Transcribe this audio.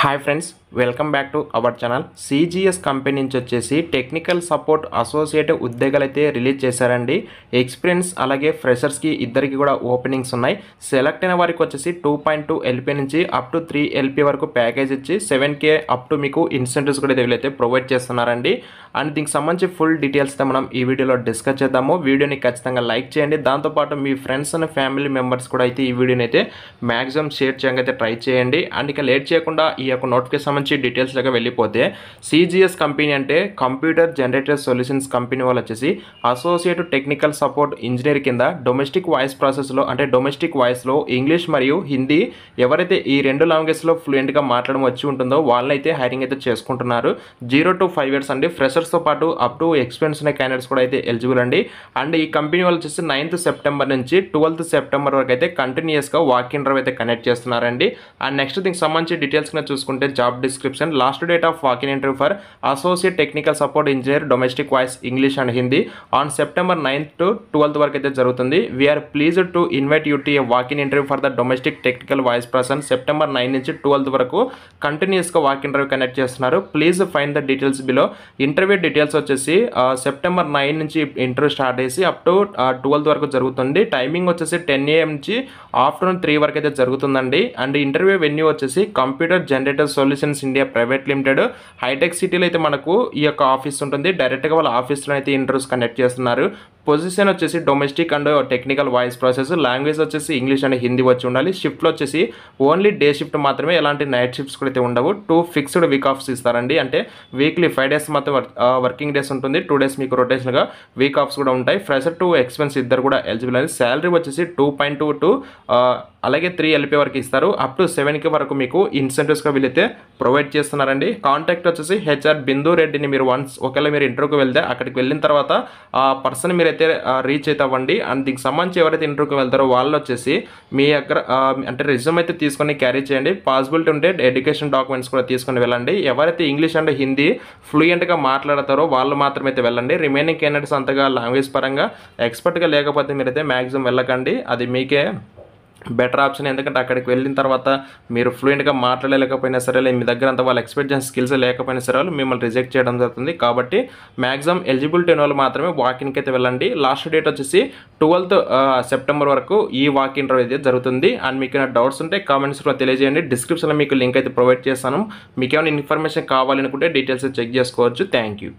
Hi friends, welcome back to our channel. CGS company నుంచి వచ్చేసి technical support associate ఉద్యోగాలు అయితే రిలీజ్ చేశారండి. ఎక్స్పీరియన్స్ అలాగే ఫ్రెషర్స్కి ఇద్దరికి కూడా ఓపెనింగ్స్ ఉన్నాయి. సెలెక్ట్ అయిన వారికి వచ్చేసి 2.2 LP నుంచి అప్ టు 3 LP వరకు ప్యాకేజ్ ఇచ్చి 7K అప్ టు మీకు ఇన్సెంటివ్స్ కూడా వీళ్ళైతే ప్రొవైడ్ చేస్తున్నారండి. అండ్ దీనికి సంబంధించి ఫుల్ డీటెయిల్స్ అయితే మనం ఈ వీడియోలో డిస్కస్ చేద్దాము. వీడియోని ఖచ్చితంగా లైక్ చేయండి. దాంతోపాటు మీ ఫ్రెండ్స్ అండ్ ఫ్యామిలీ మెంబర్స్ కూడా అయితే ఈ వీడియోని అయితే మ్యాక్సిమం షేర్ చేయడానికి అయితే ట్రై చేయండి. అండ్ ఇక లేట్ చేయకుండా ఈ యొక్క నోటిఫికేషన్ సంబంధించి డీటెయిల్స్ లాగా వెళ్ళిపోతే, సిజిఎస్ కంపెనీ అంటే కంప్యూటర్ జనరేటర్ సొల్యూషన్స్ కంపెనీ వాళ్ళు వచ్చేసి అసోసియేట్ టెక్నికల్ సపోర్ట్ ఇంజనీర్ కింద డొమెస్టిక్ వాయిస్ ప్రాసెస్లో అంటే డొమెస్టిక్ వాయిస్లో ఇంగ్లీష్ మరియు హిందీ ఎవరైతే ఈ రెండు లాంగ్వేజ్లో ఫ్లూయెంట్గా మాట్లాడడం వచ్చి ఉంటుందో వాళ్ళైతే హైరింగ్ అయితే చేసుకుంటున్నారు. 0 to 5 years అండి. ఫ్రెషర్స్తో పాటు అప్ టు ఎక్స్పీరియన్స్ ఉన్న క్యాండిడేట్స్ కూడా అయితే ఎలిజిబుల్ అండి. అండ్ ఈ కంపెనీ వాళ్ళు వచ్చేసి 9th సెప్టెంబర్ నుంచి 12th సెప్టెంబర్ వరకు అయితే కంటిన్యూస్గా వాక్ ఇన్ అయితే కనెక్ట్ చేస్తున్నారండి. అండ్ నెక్స్ట్ దీనికి సంబంధించి డీటెయిల్స్ చూసుకుంటే job description, last date of walk in interview for associate technical support engineer domestic voice English and Hindi on September 9th to 12th వరకు అయితే జరుగుతుంది. We are pleased to invite you to a walk in interview for the domestic technical voice person September 9 నుంచి 12th వరకు కంటిన్యూస్గా walk in connect చేస్తున్నారు. Please find the details below. Interview details వచ్చేసి September 9 నుంచి interview start చేసి up to 12th వరకు జరుగుతుంది. Timing వచ్చేసి 10 AM నుంచి ఆఫ్టర్నూన్ 3 వరకు అయితే జరుగుతుందండి. అండ్ ఇంటర్వ్యూ వెన్యూ వచ్చేసి computer generator solutions India private limited hitech సిటీలో అయితే మనకు ఈ యొక్క ఆఫీస్ ఉంటుంది. డైరెక్ట్గా వాళ్ళ ఆఫీస్లో అయితే ఇంటర్వ్యూస్ కండక్ట్ చేస్తున్నారు. పొజిషన్ వచ్చేసి domestic and technical voice process, language వచ్చేసి ఇంగ్లీష్ అండ్ హిందీ వచ్చి ఉండాలి. షిఫ్ట్లో వచ్చేసి ఓన్లీ డే షిఫ్ట్ మాత్రమే, ఎలాంటి నైట్ షిఫ్ట్స్ కూడా అయితే ఉండవు. 2 ఫిక్స్డ్ వీక్ ఆఫ్స్ ఇస్తారండి. అంటే వీక్లీ 5 days మాత్రం వర్కింగ్ డేస్ ఉంటుంది. 2 days మీకు రొటేషన్గా వీక్ ఆఫ్స్ కూడా ఉంటాయి. ఫ్రెషర్ టు ఎక్స్పెన్స్ ఇద్దరు కూడా ఎలిజిబుల్ అని. శాలరీ వచ్చేసి 2.2 to అలాగే 3 LP వరకు ఇస్తారు. అప్ టు 7K వరకు మీకు ఇన్సెంటివ్స్గా వీళ్ళైతే ప్రొవైడ్ చేస్తున్నారండి. కాంటాక్ట్ వచ్చేసి హెచ్ఆర్ బిందు రెడ్డిని మీరు ఒకవేళ మీరు ఇంటర్వ్యూకి వెళ్తే అక్కడికి వెళ్ళిన తర్వాత ఆ పర్సన్ మీరైతే రీచ్ అయితే అవ్వండి. అండ్ దీనికి సంబంధించి ఎవరైతే ఇంటర్వ్యూకి వెళ్తారో వాళ్ళు వచ్చేసి మీ దగ్గర అంటే రెజ్యూమ్ అయితే తీసుకొని క్యారీ చేయండి. పాసిబిలిటీ ఉంటే ఎడ్యుకేషన్ డాక్యుమెంట్స్ కూడా తీసుకొని వెళ్ళండి. ఎవరైతే ఇంగ్లీష్ అండ్ హిందీ ఫ్లూయెంట్గా మాట్లాడతారో వాళ్ళు మాత్రమే అయితే వెళ్ళండి. రిమైనింగ్ క్యాండిడేట్స్ అంతగా లాంగ్వేజ్ పరంగా ఎక్స్పర్ట్గా లేకపోతే మీరైతే మ్యాక్సిమం వెళ్ళకండి. అది మీకే బెటర్ ఆప్షన్. ఎందుకంటే అక్కడికి వెళ్ళిన తర్వాత మీరు ఫ్లూయెంట్గా మాట్లాడలేకపోయినా సరే, మీ దగ్గర అంతా వాళ్ళు ఎక్స్పెక్ట్ చేసిన స్కిల్స్ లేకపోయినా సరే వాళ్ళు మిమ్మల్ని రిజెక్ట్ చేయడం జరుగుతుంది. కాబట్టి మ్యాక్సిమం ఎలిజిబిలిటీ ఉన్న వాళ్ళు మాత్రమే వాకిన్కి అయితే వెళ్ళండి. లాస్ట్ డేట్ వచ్చేసి 12th సెప్టెంబర్ వరకు ఈ వాక్ ఇన్ అయితే జరుగుతుంది. అండ్ మీకు ఏమైనా డౌట్స్ ఉంటే కామెంట్స్లో తెలియజేయండి. డిస్క్రిప్షన్లో మీకు లింక్ అయితే ప్రొవైడ్ చేస్తాను. మీకు ఏమైనా ఇన్ఫర్మేషన్ కావాలనుకుంటే డీటెయిల్స్ చెక్ చేసుకోవచ్చు. Thank you.